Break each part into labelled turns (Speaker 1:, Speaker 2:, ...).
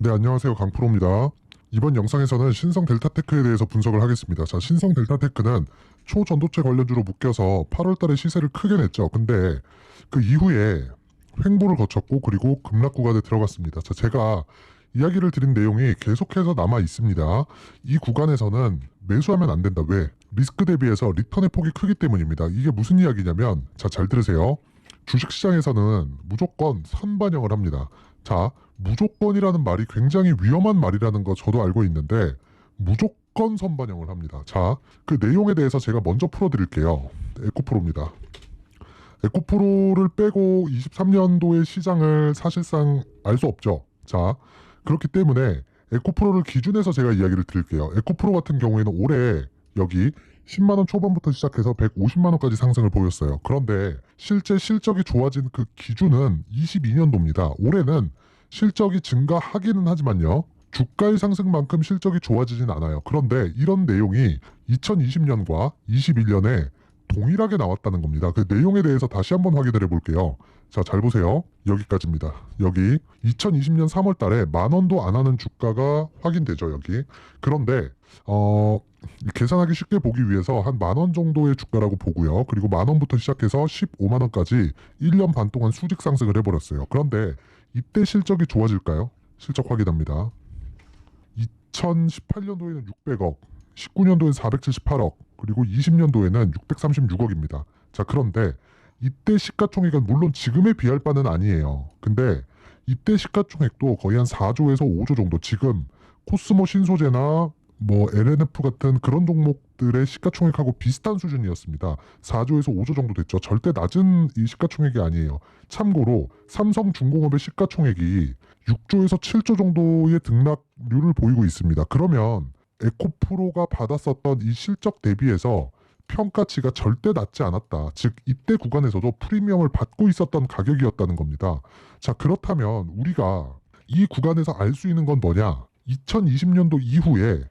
Speaker 1: 네, 안녕하세요. 강프로입니다. 이번 영상에서는 신성 델타테크에 대해서 분석을 하겠습니다. 자, 신성 델타테크는 초전도체 관련주로 묶여서 8월 달에 시세를 크게 냈죠. 근데 그 이후에 횡보를 거쳤고 그리고 급락 구간에 들어갔습니다. 자, 제가 이야기를 드린 내용이 계속해서 남아 있습니다. 이 구간에서는 매수하면 안 된다. 왜? 리스크 대비해서 리턴의 폭이 크기 때문입니다. 이게 무슨 이야기냐면, 자, 잘 들으세요. 주식시장에서는 무조건 선반영을 합니다. 자, 무조건이라는 말이 굉장히 위험한 말이라는 거 저도 알고 있는데 무조건 선반영을 합니다. 자, 그 내용에 대해서 제가 먼저 풀어드릴게요. 에코프로입니다. 에코프로를 빼고 23년도의 시장을 사실상 알 수 없죠. 자, 그렇기 때문에 에코프로를 기준해서 제가 이야기를 드릴게요. 에코프로 같은 경우에는 올해 여기 10만원 초반부터 시작해서 150만원까지 상승을 보였어요. 그런데 실제 실적이 좋아진 그 기준은 22년도입니다. 올해는 실적이 증가하기는 하지만요. 주가의 상승만큼 실적이 좋아지진 않아요. 그런데 이런 내용이 2020년과 21년에 동일하게 나왔다는 겁니다. 그 내용에 대해서 다시 한번 확인을 해볼게요. 자, 잘 보세요. 여기까지입니다. 여기 2020년 3월 달에 10,000원도 안 하는 주가가 확인되죠, 여기. 그런데 계산하기 쉽게 보기 위해서 한 10,000원 정도의 주가라고 보고요. 그리고 10,000원부터 시작해서 150,000원까지 1년 반 동안 수직 상승을 해버렸어요. 그런데 이때 실적이 좋아질까요? 실적 확인합니다. 2018년도에는 600억, 19년도에는 478억, 그리고 20년도에는 636억입니다. 자, 그런데 이때 시가총액은 물론 지금에 비할 바는 아니에요. 근데 이때 시가총액도 거의 한 4조에서 5조 정도, 지금 코스모 신소재나 뭐 LNF 같은 그런 종목들의 시가총액하고 비슷한 수준이었습니다. 4조에서 5조 정도 됐죠. 절대 낮은 이 시가총액이 아니에요. 참고로 삼성중공업의 시가총액이 6조에서 7조 정도의 등락률을 보이고 있습니다. 그러면 에코프로가 받았었던 이 실적 대비해서 평가치가 절대 낮지 않았다. 즉 이때 구간에서도 프리미엄을 받고 있었던 가격이었다는 겁니다. 자, 그렇다면 우리가 이 구간에서 알 수 있는 건 뭐냐? 2020년도 이후에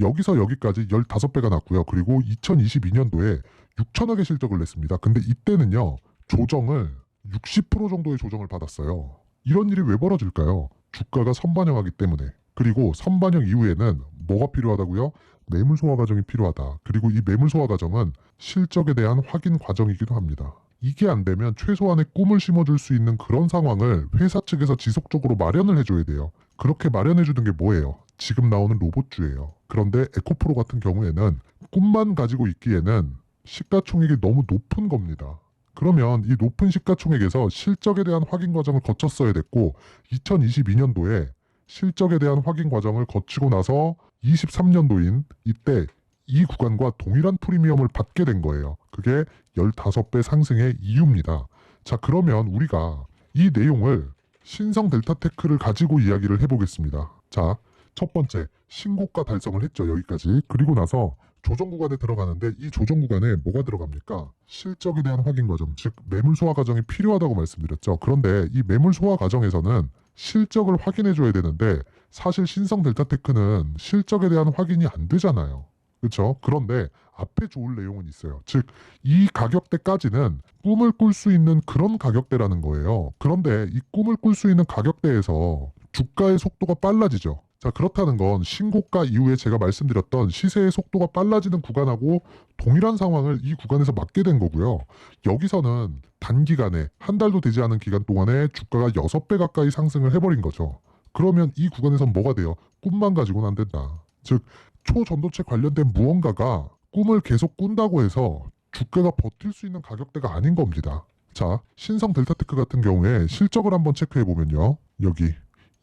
Speaker 1: 여기서 여기까지 15배가 났고요. 그리고 2022년도에 6천억의 실적을 냈습니다. 근데 이때는요, 조정을 60% 정도의 조정을 받았어요. 이런 일이 왜 벌어질까요? 주가가 선반영하기 때문에. 그리고 선반영 이후에는 뭐가 필요하다고요? 매물 소화 과정이 필요하다. 그리고 이 매물 소화 과정은 실적에 대한 확인 과정이기도 합니다. 이게 안 되면 최소한의 꿈을 심어줄 수 있는 그런 상황을 회사 측에서 지속적으로 마련을 해줘야 돼요. 그렇게 마련해주는 게 뭐예요? 지금 나오는 로봇주예요. 그런데 에코프로 같은 경우에는 꿈만 가지고 있기에는 시가총액이 너무 높은 겁니다. 그러면 이 높은 시가총액에서 실적에 대한 확인 과정을 거쳤어야 됐고 2022년도에 실적에 대한 확인 과정을 거치고 나서 23년도인 이때 이 구간과 동일한 프리미엄을 받게 된 거예요. 그게 15배 상승의 이유입니다. 자, 그러면 우리가 이 내용을 신성 델타테크를 가지고 이야기를 해보겠습니다. 자, 첫 번째, 신고가 달성을 했죠. 여기까지. 그리고 나서 조정 구간에 들어가는데 이 조정 구간에 뭐가 들어갑니까? 실적에 대한 확인 과정, 즉 매물 소화 과정이 필요하다고 말씀드렸죠. 그런데 이 매물 소화 과정에서는 실적을 확인해 줘야 되는데 사실 신성 델타테크는 실적에 대한 확인이 안 되잖아요. 그렇죠? 그런데 앞에 좋을 내용은 있어요. 즉, 이 가격대까지는 꿈을 꿀 수 있는 그런 가격대라는 거예요. 그런데 이 꿈을 꿀 수 있는 가격대에서 주가의 속도가 빨라지죠. 자, 그렇다는 건 신고가 이후에 제가 말씀드렸던 시세의 속도가 빨라지는 구간하고 동일한 상황을 이 구간에서 맞게 된 거고요. 여기서는 단기간에 한 달도 되지 않은 기간 동안에 주가가 6배 가까이 상승을 해버린 거죠. 그러면 이 구간에선 뭐가 돼요? 꿈만 가지고는 안 된다. 즉, 초전도체 관련된 무언가가 꿈을 계속 꾼다고 해서 주가가 버틸 수 있는 가격대가 아닌 겁니다. 자, 신성 델타테크 같은 경우에 실적을 한번 체크해 보면요. 여기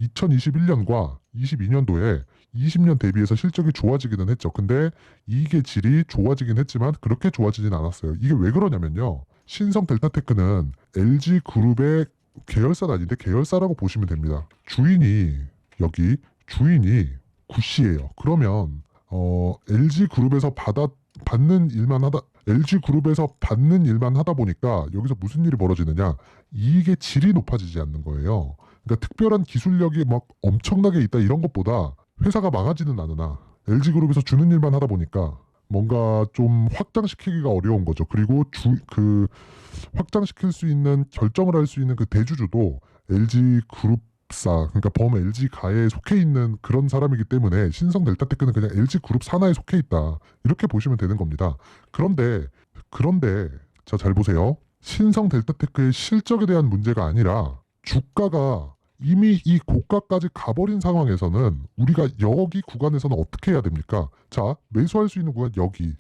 Speaker 1: 2021년과 22년도에 20년 대비해서 실적이 좋아지기는 했죠. 근데 이게 질이 좋아지긴 했지만 그렇게 좋아지진 않았어요. 이게 왜 그러냐면요. 신성 델타테크는 LG그룹의 계열사는 아닌데 계열사라고 보시면 됩니다. 여기 주인이 구씨예요. 그러면 LG그룹에서 받는 일만 하다 보니까 여기서 무슨 일이 벌어지느냐? 이익의 질이 높아지지 않는 거예요. 그러니까 특별한 기술력이 막 엄청나게 있다 이런 것보다 회사가 망하지는 않으나 LG그룹에서 주는 일만 하다 보니까 뭔가 좀 확장시키기가 어려운 거죠. 그리고 확장시킬 수 있는 결정을 할 수 있는 그 대주주도 LG그룹 법사, 그러니까 범 LG 가에 속해 있는 그런 사람이기 때문에 신성 델타테크는 그냥 LG 그룹 산하에 속해 있다. 이렇게 보시면 되는 겁니다. 그런데 자, 잘 보세요. 신성 델타테크의 실적에 대한 문제가 아니라 주가가 이미 이 고가까지 가버린 상황에서는 우리가 여기 구간에서는 어떻게 해야 됩니까? 자, 매수할 수 있는 구간 여기,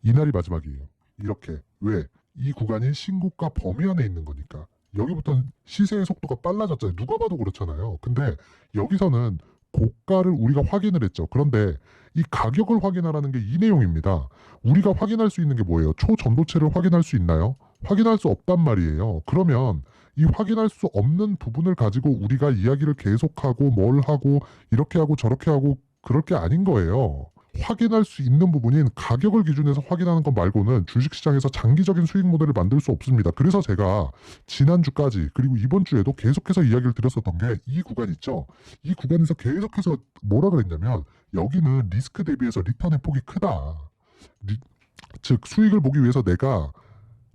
Speaker 1: 이날이 마지막이에요. 이렇게. 왜? 이 구간이 신고가 범위 안에 있는 거니까. 여기부터 시세의 속도가 빨라졌잖아요. 누가 봐도 그렇잖아요. 근데 여기서는 고가를 우리가 확인을 했죠. 그런데 이 가격을 확인하라는 게 이 내용입니다. 우리가 확인할 수 있는 게 뭐예요? 초전도체를 확인할 수 있나요? 확인할 수 없단 말이에요. 그러면 이 확인할 수 없는 부분을 가지고 우리가 이야기를 계속하고 뭘 하고 이렇게 하고 저렇게 하고 그럴 게 아닌 거예요. 확인할 수 있는 부분인 가격을 기준해서 확인하는 것 말고는 주식시장에서 장기적인 수익 모델을 만들 수 없습니다. 그래서 제가 지난주까지 그리고 이번 주에도 계속해서 이야기를 드렸었던 게 이 구간 있죠. 이 구간에서 계속해서 뭐라 그랬냐면 여기는 리스크 대비해서 리턴의 폭이 크다. 즉 수익을 보기 위해서 내가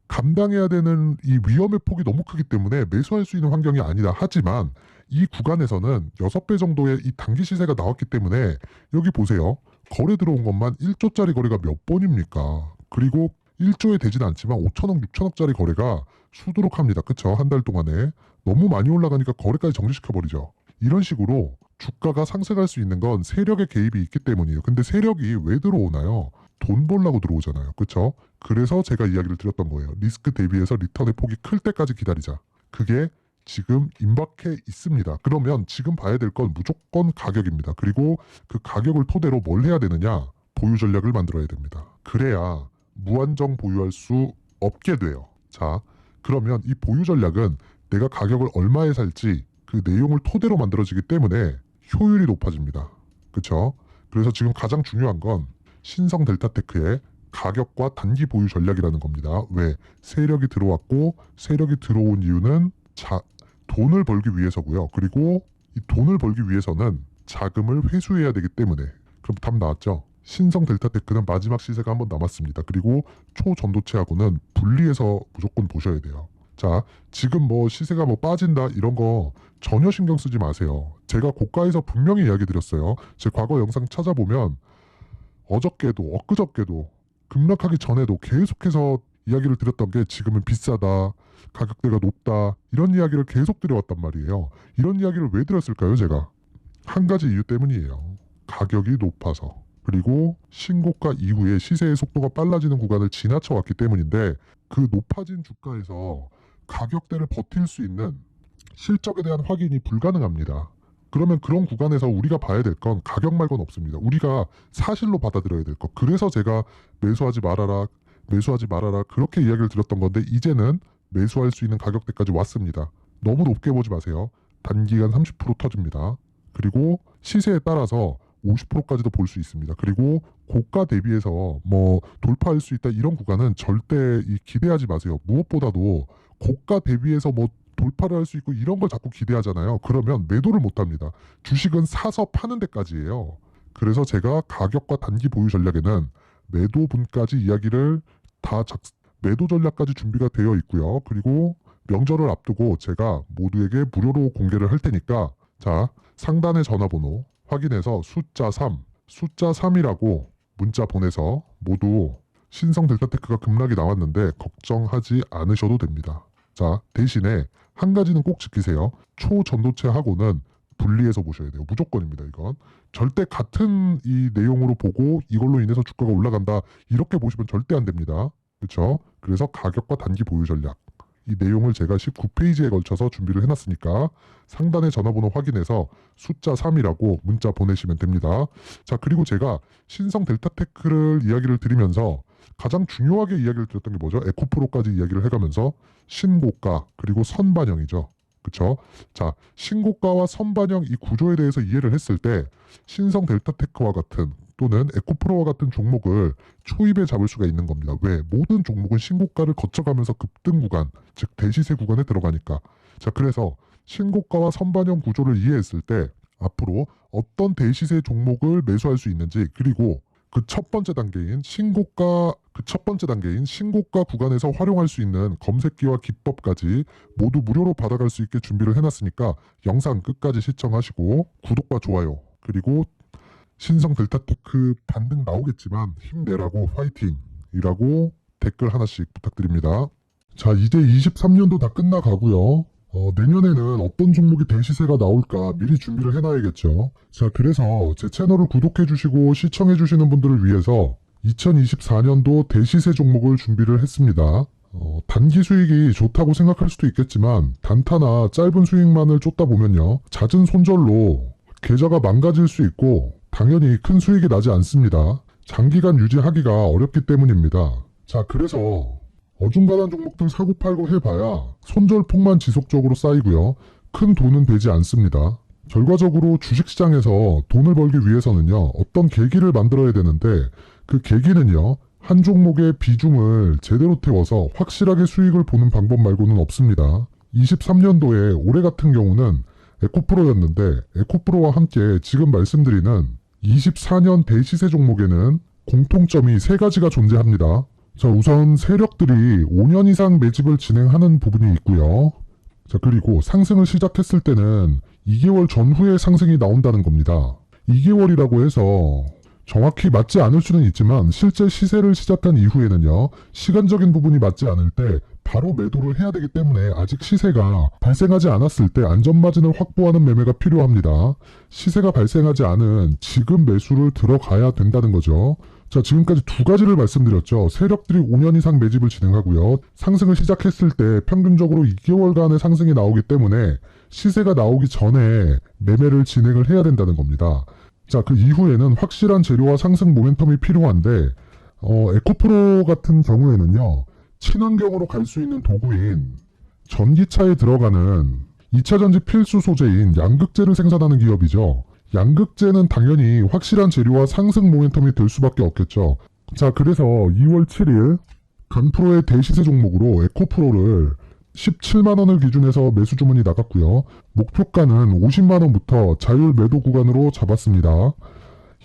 Speaker 1: 감당해야 되는 이 위험의 폭이 너무 크기 때문에 매수할 수 있는 환경이 아니다. 하지만 이 구간에서는 6배 정도의 이 단기 시세가 나왔기 때문에 여기 보세요. 거래 들어온 것만 1조짜리 거래가 몇 번입니까? 그리고 1조에 되지는 않지만 5천억, 6천억짜리 거래가 수두룩합니다. 그쵸? 한 달 동안에. 너무 많이 올라가니까 거래까지 정지시켜버리죠. 이런 식으로 주가가 상승할 수 있는 건 세력의 개입이 있기 때문이에요. 근데 세력이 왜 들어오나요? 돈 벌려고 들어오잖아요. 그쵸? 그래서 제가 이야기를 드렸던 거예요. 리스크 대비해서 리턴의 폭이 클 때까지 기다리자. 그게 지금 임박해 있습니다. 그러면 지금 봐야 될 건 무조건 가격입니다. 그리고 그 가격을 토대로 뭘 해야 되느냐? 보유 전략을 만들어야 됩니다. 그래야 무한정 보유할 수 없게 돼요. 자, 그러면 이 보유 전략은 내가 가격을 얼마에 살지 그 내용을 토대로 만들어지기 때문에 효율이 높아집니다. 그렇죠? 그래서 지금 가장 중요한 건 신성 델타테크의 가격과 단기 보유 전략이라는 겁니다. 왜? 세력이 들어왔고 세력이 들어온 이유는 돈을 벌기 위해서고요. 그리고 이 돈을 벌기 위해서는 자금을 회수해야 되기 때문에. 그럼 답 나왔죠? 신성 델타테크는 마지막 시세가 한 번 남았습니다. 그리고 초전도체하고는 분리해서 무조건 보셔야 돼요. 자, 지금 뭐 시세가 뭐 빠진다 이런 거 전혀 신경 쓰지 마세요. 제가 고가에서 분명히 이야기 드렸어요. 제 과거 영상 찾아보면 어저께도 엊그저께도 급락하기 전에도 계속해서 이야기를 드렸던 게 지금은 비싸다, 가격대가 높다 이런 이야기를 계속 드려왔단 말이에요. 이런 이야기를 왜 드렸을까요? 제가 한 가지 이유 때문이에요. 가격이 높아서. 그리고 신고가 이후에 시세의 속도가 빨라지는 구간을 지나쳐 왔기 때문인데 그 높아진 주가에서 가격대를 버틸 수 있는 실적에 대한 확인이 불가능합니다. 그러면 그런 구간에서 우리가 봐야 될 건 가격 말고는 없습니다. 우리가 사실로 받아들여야 될 것. 그래서 제가 매수하지 말아라, 매수하지 말아라 그렇게 이야기를 드렸던 건데 이제는 매수할 수 있는 가격대까지 왔습니다. 너무 높게 보지 마세요. 단기간 30% 터집니다. 그리고 시세에 따라서 50%까지도 볼 수 있습니다. 그리고 고가 대비해서 뭐 돌파할 수 있다 이런 구간은 절대 기대하지 마세요. 무엇보다도 고가 대비해서 뭐 돌파를 할 수 있고 이런 걸 자꾸 기대하잖아요. 그러면 매도를 못 합니다. 주식은 사서 파는 데까지예요. 그래서 제가 가격과 단기 보유 전략에는 매도분까지 이야기를 매도 전략까지 준비가 되어 있고요. 그리고 명절을 앞두고 제가 모두에게 무료로 공개를 할 테니까 자, 상단의 전화번호 확인해서 숫자 3이라고 문자 보내서 모두 신성 델타테크가 급락이 나왔는데 걱정하지 않으셔도 됩니다. 자, 대신에 한 가지는 꼭 지키세요. 초전도체하고는 분리해서 보셔야 돼요. 무조건입니다. 이건 절대 같은 이 내용으로 보고 이걸로 인해서 주가가 올라간다 이렇게 보시면 절대 안 됩니다. 그렇죠? 그래서 가격과 단기 보유 전략 이 내용을 제가 19페이지에 걸쳐서 준비를 해놨으니까 상단의 전화번호 확인해서 숫자 3이라고 문자 보내시면 됩니다. 자, 그리고 제가 신성 델타테크를 이야기를 드리면서 가장 중요하게 이야기를 드렸던 게 뭐죠? 에코프로까지 이야기를 해가면서 신고가 그리고 선반영이죠. 그쵸? 자, 신고가와 선반영 이 구조에 대해서 이해를 했을 때 신성 델타테크와 같은 또는 에코프로와 같은 종목을 초입에 잡을 수가 있는 겁니다. 왜? 모든 종목은 신고가를 거쳐가면서 급등 구간, 즉 대시세 구간에 들어가니까. 자, 그래서 신고가와 선반영 구조를 이해했을 때 앞으로 어떤 대시세 종목을 매수할 수 있는지 그리고 그 첫 번째 단계인 신고가 구간에서 활용할 수 있는 검색기와 기법까지 모두 무료로 받아갈 수 있게 준비를 해놨으니까 영상 끝까지 시청하시고 구독과 좋아요 그리고 신성 델타테크 반등 나오겠지만 힘내라고 화이팅이라고 댓글 하나씩 부탁드립니다. 자, 이제 23년도 다 끝나가고요. 내년에는 어떤 종목이 대시세가 나올까 미리 준비를 해놔야겠죠. 자, 그래서 제 채널을 구독해주시고 시청해주시는 분들을 위해서 2024년도 대시세 종목을 준비를 했습니다. 단기 수익이 좋다고 생각할 수도 있겠지만 단타나 짧은 수익만을 쫓다 보면요. 잦은 손절로 계좌가 망가질 수 있고 당연히 큰 수익이 나지 않습니다. 장기간 유지하기가 어렵기 때문입니다. 자, 그래서 어중간한 종목들 사고팔고 해봐야 손절폭만 지속적으로 쌓이고요. 큰 돈은 되지 않습니다. 결과적으로 주식시장에서 돈을 벌기 위해서는요. 어떤 계기를 만들어야 되는데 그 계기는요. 한 종목의 비중을 제대로 태워서 확실하게 수익을 보는 방법 말고는 없습니다. 23년도에 올해 같은 경우는 에코프로였는데 에코프로와 함께 지금 말씀드리는 24년 대시세 종목에는 공통점이 세 가지가 존재합니다. 자, 우선 세력들이 5년 이상 매집을 진행하는 부분이 있고요. 자, 그리고 상승을 시작했을 때는 2개월 전후에 상승이 나온다는 겁니다. 2개월이라고 해서 정확히 맞지 않을 수는 있지만 실제 시세를 시작한 이후에는요. 시간적인 부분이 맞지 않을 때 바로 매도를 해야 되기 때문에 아직 시세가 발생하지 않았을 때 안전마진을 확보하는 매매가 필요합니다. 시세가 발생하지 않은 지금 매수를 들어가야 된다는 거죠. 자, 지금까지 두 가지를 말씀드렸죠. 세력들이 5년 이상 매집을 진행하고요. 상승을 시작했을 때 평균적으로 2개월간의 상승이 나오기 때문에 시세가 나오기 전에 매매를 진행을 해야 된다는 겁니다. 자, 그 이후에는 확실한 재료와 상승 모멘텀이 필요한데 에코프로 같은 경우에는요. 친환경으로 갈 수 있는 도구인 전기차에 들어가는 2차전지 필수 소재인 양극재를 생산하는 기업이죠. 양극재는 당연히 확실한 재료와 상승 모멘텀이 될 수밖에 없겠죠. 자, 그래서 2월 7일 간프로의 대시세 종목으로 에코프로를 17만원을 기준해서 매수 주문이 나갔고요. 목표가는 50만원부터 자율 매도 구간으로 잡았습니다.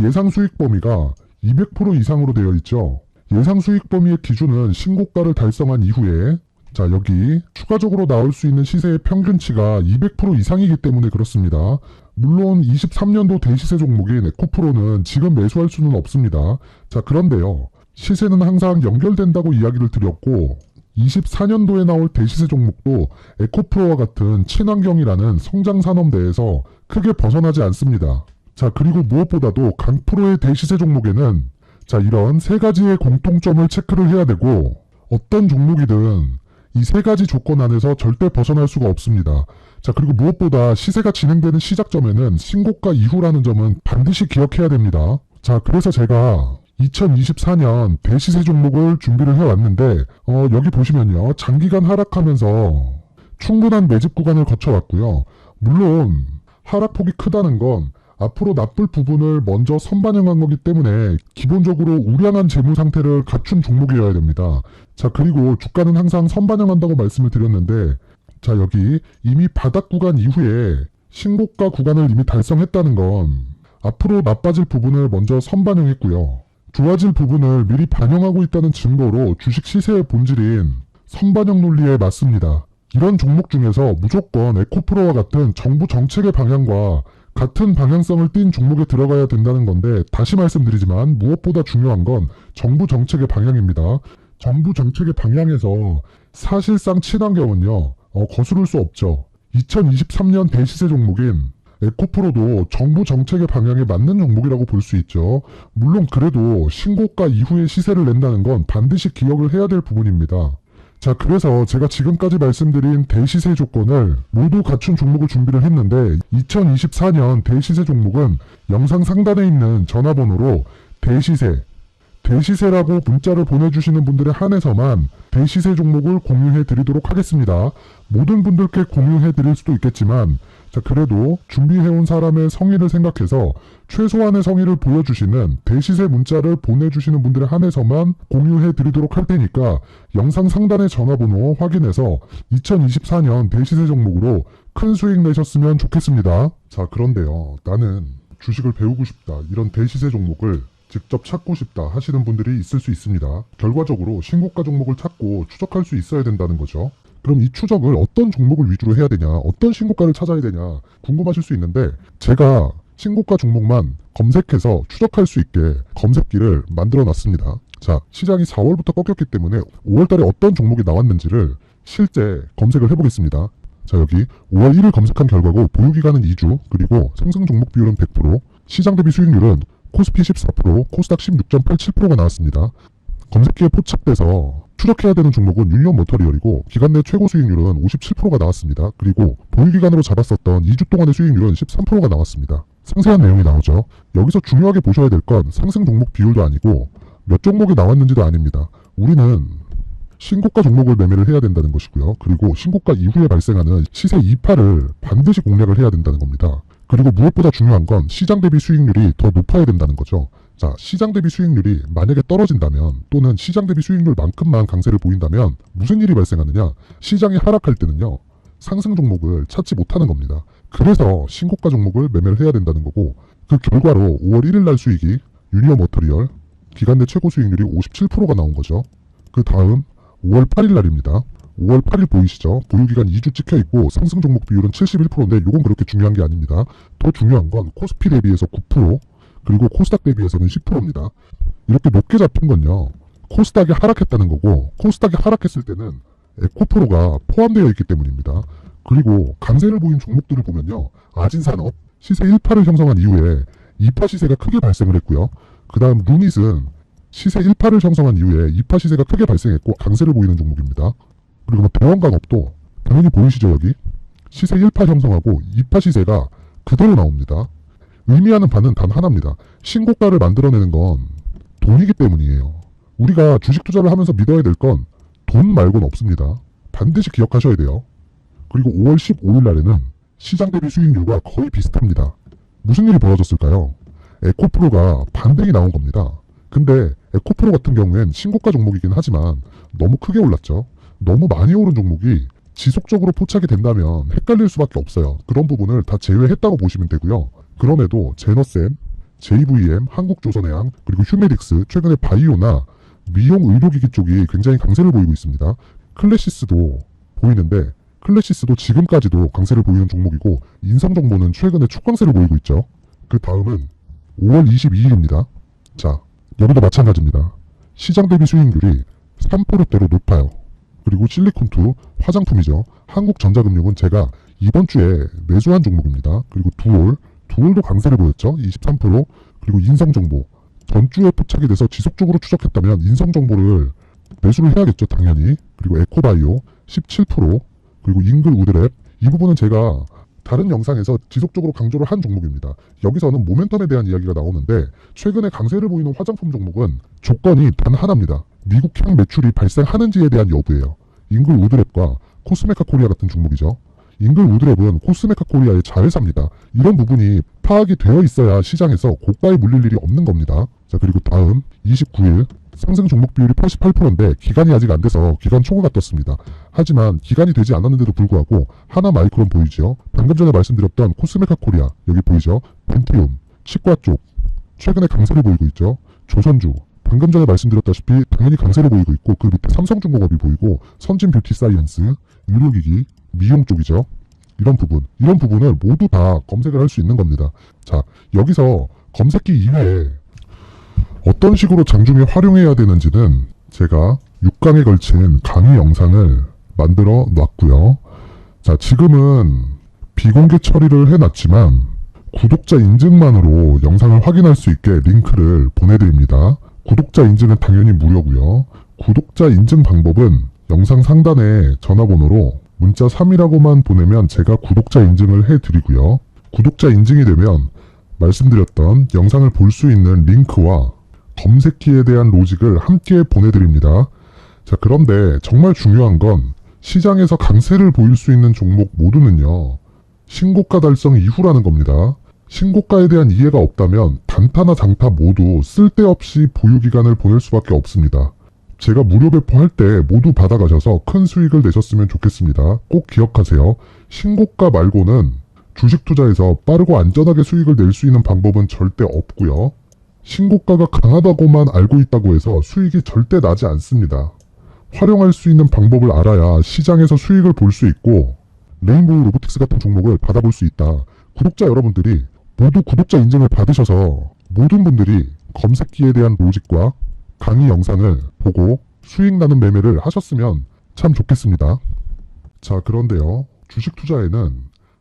Speaker 1: 예상 수익 범위가 200% 이상으로 되어 있죠. 예상 수익 범위의 기준은 신고가를 달성한 이후에 자, 여기 추가적으로 나올 수 있는 시세의 평균치가 200% 이상이기 때문에 그렇습니다. 물론 23년도 대시세 종목인 에코프로는 지금 매수할 수는 없습니다. 자, 그런데요. 시세는 항상 연결된다고 이야기를 드렸고 24년도에 나올 대시세 종목도 에코프로와 같은 친환경이라는 성장산업대에서 크게 벗어나지 않습니다. 자, 그리고 무엇보다도 강프로의 대시세 종목에는 자, 이런 세 가지의 공통점을 체크를 해야 되고 어떤 종목이든 이 세 가지 조건 안에서 절대 벗어날 수가 없습니다. 자, 그리고 무엇보다 시세가 진행되는 시작점에는 신고가 이후라는 점은 반드시 기억해야 됩니다. 자, 그래서 제가 2024년 대시세 종목을 준비를 해왔는데 여기 보시면요. 장기간 하락하면서 충분한 매집 구간을 거쳐왔고요. 물론 하락폭이 크다는 건 앞으로 나쁠 부분을 먼저 선반영한 거기 때문에 기본적으로 우량한 재무 상태를 갖춘 종목이어야 됩니다. 자, 그리고 주가는 항상 선반영한다고 말씀을 드렸는데 자, 여기 이미 바닥 구간 이후에 신고가 구간을 이미 달성했다는 건 앞으로 나빠질 부분을 먼저 선반영했고요. 좋아질 부분을 미리 반영하고 있다는 증거로 주식 시세의 본질인 선반영 논리에 맞습니다. 이런 종목 중에서 무조건 에코프로와 같은 정부 정책의 방향과 같은 방향성을 띈 종목에 들어가야 된다는 건데 다시 말씀드리지만 무엇보다 중요한 건 정부 정책의 방향입니다. 정부 정책의 방향에서 사실상 친환경은요. 거스를 수 없죠. 2023년 대시세 종목인 에코프로도 정부 정책의 방향에 맞는 종목이라고 볼 수 있죠. 물론 그래도 신고가 이후에 시세를 낸다는 건 반드시 기억을 해야 될 부분입니다. 자, 그래서 제가 지금까지 말씀드린 대시세 조건을 모두 갖춘 종목을 준비를 했는데 2024년 대시세 종목은 영상 상단에 있는 전화번호로 대시세라고 문자를 보내주시는 분들에 한해서만 대시세 종목을 공유해 드리도록 하겠습니다. 모든 분들께 공유해 드릴 수도 있겠지만 자, 그래도 준비해온 사람의 성의를 생각해서 최소한의 성의를 보여주시는 대시세 문자를 보내주시는 분들에 한해서만 공유해 드리도록 할 테니까 영상 상단의 전화번호 확인해서 2024년 대시세 종목으로 큰 수익 내셨으면 좋겠습니다. 자, 그런데요. 나는 주식을 배우고 싶다. 이런 대시세 종목을 직접 찾고 싶다 하시는 분들이 있을 수 있습니다. 결과적으로 신고가 종목을 찾고 추적할 수 있어야 된다는 거죠. 그럼 이 추적을 어떤 종목을 위주로 해야 되냐, 어떤 신고가를 찾아야 되냐 궁금하실 수 있는데, 제가 신고가 종목만 검색해서 추적할 수 있게 검색기를 만들어 놨습니다. 자, 시장이 4월부터 꺾였기 때문에 5월달에 어떤 종목이 나왔는지를 실제 검색을 해보겠습니다. 자, 여기 5월 1일 검색한 결과고 보유기간은 2주, 그리고 상승 종목 비율은 100%, 시장 대비 수익률은 코스피 14%, 코스닥 16.87%가 나왔습니다. 검색기에 포착돼서 추적해야 되는 종목은 유니온 모터리얼이고 기간 내 최고 수익률은 57%가 나왔습니다. 그리고 보유기간으로 잡았었던 2주 동안의 수익률은 13%가 나왔습니다. 상세한 내용이 나오죠. 여기서 중요하게 보셔야 될 건 상승 종목 비율도 아니고 몇 종목이 나왔는지도 아닙니다. 우리는 신고가 종목을 매매를 해야 된다는 것이고요. 그리고 신고가 이후에 발생하는 시세 이파를 반드시 공략을 해야 된다는 겁니다. 그리고 무엇보다 중요한 건 시장 대비 수익률이 더 높아야 된다는 거죠. 자, 시장 대비 수익률이 만약에 떨어진다면, 또는 시장 대비 수익률만큼만 강세를 보인다면 무슨 일이 발생하느냐? 시장이 하락할 때는요, 상승 종목을 찾지 못하는 겁니다. 그래서 신고가 종목을 매매를 해야 된다는 거고, 그 결과로 5월 1일 날 수익이 유니온 머터리얼 기간 내 최고 수익률이 57%가 나온 거죠. 그 다음 5월 8일 날입니다. 5월 8일 보이시죠? 보유기간 2주 찍혀있고 상승 종목 비율은 71%인데 이건 그렇게 중요한 게 아닙니다. 더 중요한 건 코스피 대비해서 9%, 그리고 코스닥 대비해서는 10%입니다. 이렇게 높게 잡힌 건요, 코스닥이 하락했다는 거고, 코스닥이 하락했을 때는 에코프로가 포함되어 있기 때문입니다. 그리고 강세를 보인 종목들을 보면요, 아진산업 시세 1파를 형성한 이후에 2파 시세가 크게 발생을 했고요. 그 다음 루닛은 시세 1파를 형성한 이후에 2파 시세가 크게 발생했고 강세를 보이는 종목입니다. 그리고 대원강업도 당연히 보이시죠? 여기 시세 1파 형성하고 2파 시세가 그대로 나옵니다. 의미하는 바는 단 하나입니다. 신고가를 만들어내는 건 돈이기 때문이에요. 우리가 주식 투자를 하면서 믿어야 될 건 돈 말고는 없습니다. 반드시 기억하셔야 돼요. 그리고 5월 15일 날에는 시장 대비 수익률과 거의 비슷합니다. 무슨 일이 벌어졌을까요? 에코프로가 반등이 나온 겁니다. 근데 에코프로 같은 경우엔 신고가 종목이긴 하지만 너무 크게 올랐죠. 너무 많이 오른 종목이 지속적으로 포착이 된다면 헷갈릴 수밖에 없어요. 그런 부분을 다 제외했다고 보시면 되고요. 그럼에도 제너셈, JVM, 한국조선해양, 그리고 휴메딕스, 최근에 바이오나 미용 의료기기 쪽이 굉장히 강세를 보이고 있습니다. 클래시스도 보이는데, 클래시스도 지금까지도 강세를 보이는 종목이고, 인성정보는 최근에 축강세를 보이고 있죠. 그 다음은 5월 22일입니다. 자, 여기도 마찬가지입니다. 시장 대비 수익률이 3%대로 높아요. 그리고 실리콘2 화장품이죠. 한국전자금융은 제가 이번 주에 매수한 종목입니다. 그리고 두올도 강세를 보였죠. 23%. 그리고 인성정보 전주에 포착이 돼서 지속적으로 추적했다면 인성정보를 매수를 해야겠죠, 당연히. 그리고 에코바이오 17%. 그리고 잉글우드랩, 이 부분은 제가 다른 영상에서 지속적으로 강조를 한 종목입니다. 여기서는 모멘텀에 대한 이야기가 나오는데, 최근에 강세를 보이는 화장품 종목은 조건이 단 하나입니다. 미국향 매출이 발생하는지에 대한 여부예요. 잉글우드랩과 코스메카 코리아 같은 종목이죠. 잉글우드랩은 코스메카 코리아의 자회사입니다. 이런 부분이 파악이 되어 있어야 시장에서 고가에 물릴 일이 없는 겁니다. 자, 그리고 다음 29일 상승 종목 비율이 88%인데 기간이 아직 안 돼서 기간 초과가 떴습니다. 하지만 기간이 되지 않았는데도 불구하고 하나 마이크론 보이죠? 방금 전에 말씀드렸던 코스메카 코리아 여기 보이죠? 벤티움, 치과 쪽 최근에 강세를 보이고 있죠. 조선주 방금 전에 말씀드렸다시피 당연히 강세를 보이고 있고, 그 밑에 삼성중공업이 보이고, 선진 뷰티 사이언스, 의료기기, 미용 쪽이죠. 이런 부분을 모두 다 검색을 할 수 있는 겁니다. 자, 여기서 검색기 이외에 어떤 식으로 장중에 활용해야 되는지는 제가 6강에 걸친 강의 영상을 만들어 놨고요. 자, 지금은 비공개 처리를 해놨지만 구독자 인증만으로 영상을 확인할 수 있게 링크를 보내드립니다. 구독자 인증은 당연히 무료고요. 구독자 인증 방법은 영상 상단에 전화번호로 문자 3이라고만 보내면 제가 구독자 인증을 해드리고요. 구독자 인증이 되면 말씀드렸던 영상을 볼 수 있는 링크와 검색키에 대한 로직을 함께 보내드립니다. 자, 그런데 정말 중요한 건 시장에서 강세를 보일 수 있는 종목 모두는요, 신고가 달성 이후라는 겁니다. 신고가에 대한 이해가 없다면 단타나 장타 모두 쓸데없이 보유기간을 보낼 수밖에 없습니다. 제가 무료 배포할 때 모두 받아가셔서 큰 수익을 내셨으면 좋겠습니다. 꼭 기억하세요. 신고가 말고는 주식 투자에서 빠르고 안전하게 수익을 낼 수 있는 방법은 절대 없고요. 신고가가 강하다고만 알고 있다고 해서 수익이 절대 나지 않습니다. 활용할 수 있는 방법을 알아야 시장에서 수익을 볼 수 있고 레인보우 로보틱스 같은 종목을 받아볼 수 있다. 구독자 여러분들이 모두 구독자 인증을 받으셔서 모든 분들이 검색기에 대한 로직과 강의 영상을 보고 수익 나는 매매를 하셨으면 참 좋겠습니다. 자, 그런데요. 주식 투자에는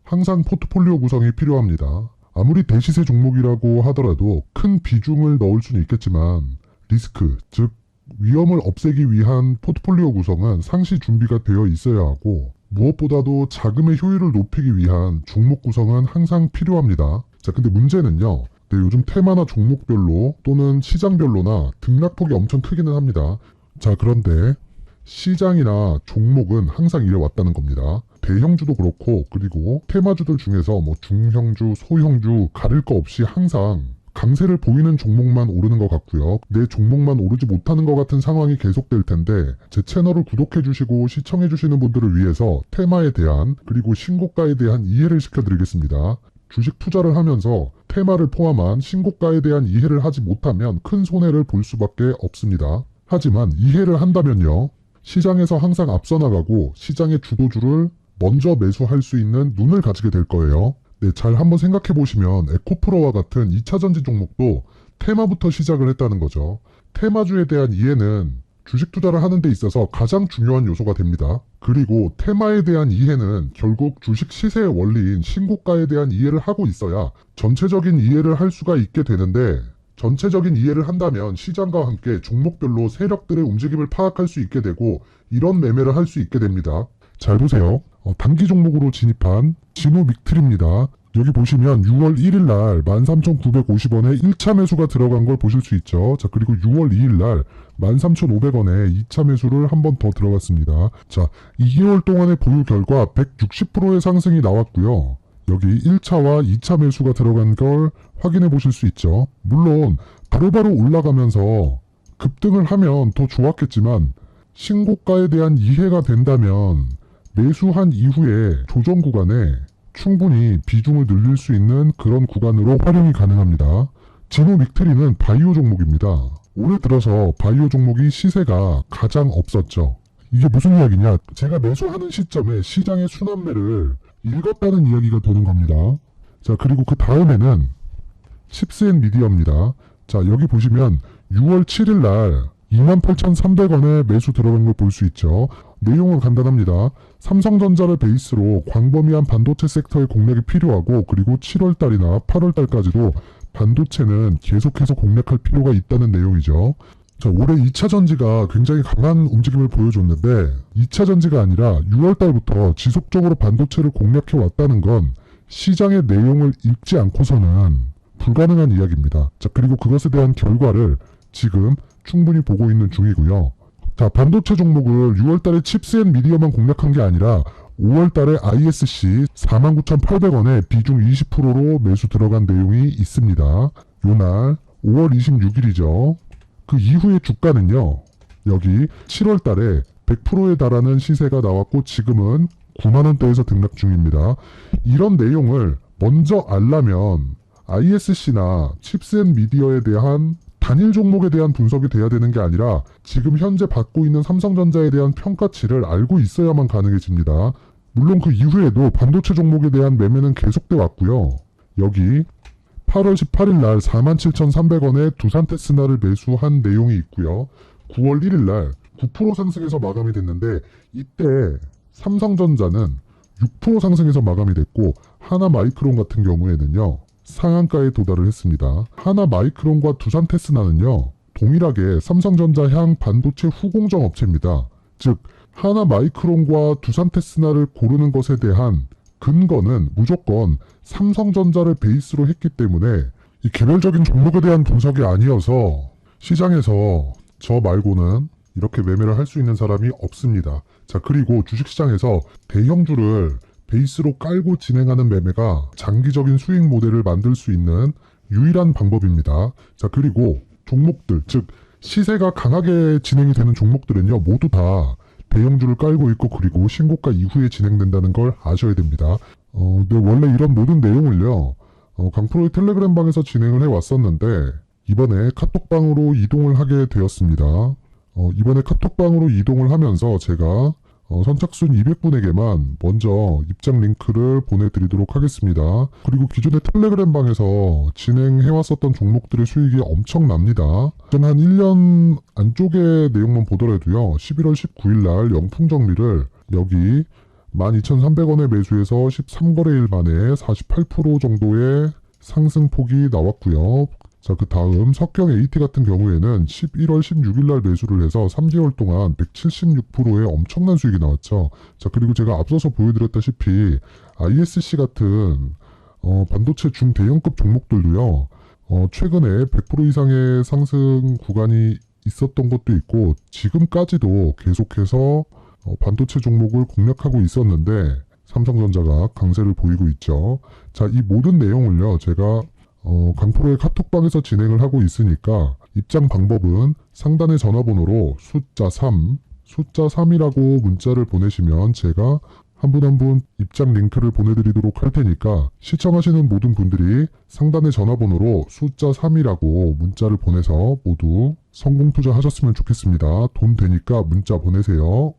Speaker 1: 항상 포트폴리오 구성이 필요합니다. 아무리 대시세 종목이라고 하더라도 큰 비중을 넣을 수는 있겠지만 리스크, 즉 위험을 없애기 위한 포트폴리오 구성은 상시 준비가 되어 있어야 하고 무엇보다도 자금의 효율을 높이기 위한 종목 구성은 항상 필요합니다. 자, 근데 문제는요. 네, 요즘 테마나 종목별로 또는 시장별로나 등락폭이 엄청 크기는 합니다. 자, 그런데 시장이나 종목은 항상 이래왔다는 겁니다. 대형주도 그렇고 그리고 테마주들 중에서 뭐 중형주, 소형주 가릴 거 없이 항상 강세를 보이는 종목만 오르는 것 같고요. 내 종목만 오르지 못하는 것 같은 상황이 계속될 텐데 제 채널을 구독해 주시고 시청해 주시는 분들을 위해서 테마에 대한 그리고 신고가에 대한 이해를 시켜드리겠습니다. 주식 투자를 하면서 테마를 포함한 신고가에 대한 이해를 하지 못하면 큰 손해를 볼 수밖에 없습니다. 하지만 이해를 한다면요. 시장에서 항상 앞서 나가고 시장의 주도주를 먼저 매수할 수 있는 눈을 가지게 될 거예요. 네, 잘 한번 생각해 보시면 에코프로와 같은 2차전지 종목도 테마부터 시작을 했다는 거죠. 테마주에 대한 이해는 주식 투자를 하는 데 있어서 가장 중요한 요소가 됩니다. 그리고 테마에 대한 이해는 결국 주식 시세의 원리인 신고가에 대한 이해를 하고 있어야 전체적인 이해를 할 수가 있게 되는데 전체적인 이해를 한다면 시장과 함께 종목별로 세력들의 움직임을 파악할 수 있게 되고 이런 매매를 할 수 있게 됩니다. 잘 보세요. 단기 종목으로 진입한 진우 믹틀입니다. 여기 보시면 6월 1일 날 13,950원에 1차 매수가 들어간 걸 보실 수 있죠. 자, 그리고 6월 2일 날 13,500원에 2차 매수를 한 번 더 들어갔습니다. 자, 2개월 동안의 보유 결과 160%의 상승이 나왔고요. 여기 1차와 2차 매수가 들어간 걸 확인해 보실 수 있죠. 물론 바로바로 올라가면서 급등을 하면 더 좋았겠지만 신고가에 대한 이해가 된다면 매수한 이후에 조정 구간에 충분히 비중을 늘릴 수 있는 그런 구간으로 활용이 가능합니다. 진우 믹트리는 바이오 종목입니다. 올해 들어서 바이오 종목이 시세가 가장 없었죠. 이게 무슨 이야기냐? 제가 매수하는 시점에 시장의 순환매를 읽었다는 이야기가 되는 겁니다. 자, 그리고 그 다음에는 칩스앤 미디어입니다. 자, 여기 보시면 6월 7일 날 28,300원에 매수 들어간 걸 볼 수 있죠. 내용은 간단합니다. 삼성전자를 베이스로 광범위한 반도체 섹터의 공략이 필요하고 그리고 7월달이나 8월달까지도 반도체는 계속해서 공략할 필요가 있다는 내용이죠. 자, 올해 2차 전지가 굉장히 강한 움직임을 보여줬는데 2차 전지가 아니라 6월달부터 지속적으로 반도체를 공략해 왔다는 건 시장의 내용을 읽지 않고서는 불가능한 이야기입니다. 자, 그리고 그것에 대한 결과를 지금 충분히 보고 있는 중이고요. 자, 반도체 종목을 6월달에 칩스앤 미디어만 공략한 게 아니라 5월달에 ISC 49,800원에 비중 20%로 매수 들어간 내용이 있습니다. 요날 5월 26일이죠. 그 이후의 주가는요. 여기 7월달에 100%에 달하는 시세가 나왔고 지금은 9만원대에서 등락 중입니다. 이런 내용을 먼저 알려면 ISC나 칩스앤미디어에 대한 단일 종목에 대한 분석이 돼야 되는 게 아니라 지금 현재 받고 있는 삼성전자에 대한 평가치를 알고 있어야만 가능해집니다. 물론 그 이후에도 반도체 종목에 대한 매매는 계속돼 왔고요. 여기 8월 18일 날 47,300원에 두산테스나를 매수한 내용이 있고요. 9월 1일 날 9% 상승해서 마감이 됐는데 이때 삼성전자는 6% 상승해서 마감이 됐고 하나마이크론 같은 경우에는요. 상한가에 도달을 했습니다. 하나마이크론과 두산테스나는요. 동일하게 삼성전자 향 반도체 후공정 업체입니다. 즉 하나마이크론과 두산테스나를 고르는 것에 대한 근거는 무조건 삼성전자를 베이스로 했기 때문에 이 개별적인 종목에 대한 분석이 아니어서 시장에서 저 말고는 이렇게 매매를 할 수 있는 사람이 없습니다. 자, 그리고 주식시장에서 대형주를 베이스로 깔고 진행하는 매매가 장기적인 수익 모델을 만들 수 있는 유일한 방법입니다. 자, 그리고 종목들, 즉 시세가 강하게 진행이 되는 종목들은요, 모두 다 대형주를 깔고 있고 그리고 신고가 이후에 진행된다는 걸 아셔야 됩니다. 네, 원래 이런 모든 내용을요, 강프로의 텔레그램 방에서 진행을 해왔었는데 이번에 카톡방으로 이동을 하게 되었습니다. 이번에 카톡방으로 이동을 하면서 제가 선착순 200분에게만 먼저 입장 링크를 보내드리도록 하겠습니다. 그리고 기존의 텔레그램 방에서 진행해왔었던 종목들의 수익이 엄청납니다. 전 한 1년 안쪽의 내용만 보더라도요. 11월 19일 날 영풍 정리를 여기 12,300원에 매수해서 13거래일 만에 48% 정도의 상승폭이 나왔고요. 자, 그 다음 석경 AT 같은 경우에는 11월 16일 날 매수를 해서 3개월 동안 176%의 엄청난 수익이 나왔죠. 자, 그리고 제가 앞서서 보여드렸다시피 ISC 같은 반도체 중대형급 종목들도요. 최근에 100% 이상의 상승 구간이 있었던 것도 있고 지금까지도 계속해서 반도체 종목을 공략하고 있었는데 삼성전자가 강세를 보이고 있죠. 자, 이 모든 내용을요. 제가 강프로의 카톡방에서 진행을 하고 있으니까 입장 방법은 상단의 전화번호로 숫자 3이라고 문자를 보내시면 제가 한 분 한 분 입장 링크를 보내드리도록 할 테니까 시청하시는 모든 분들이 상단의 전화번호로 숫자 3이라고 문자를 보내서 모두 성공 투자하셨으면 좋겠습니다. 돈 되니까 문자 보내세요.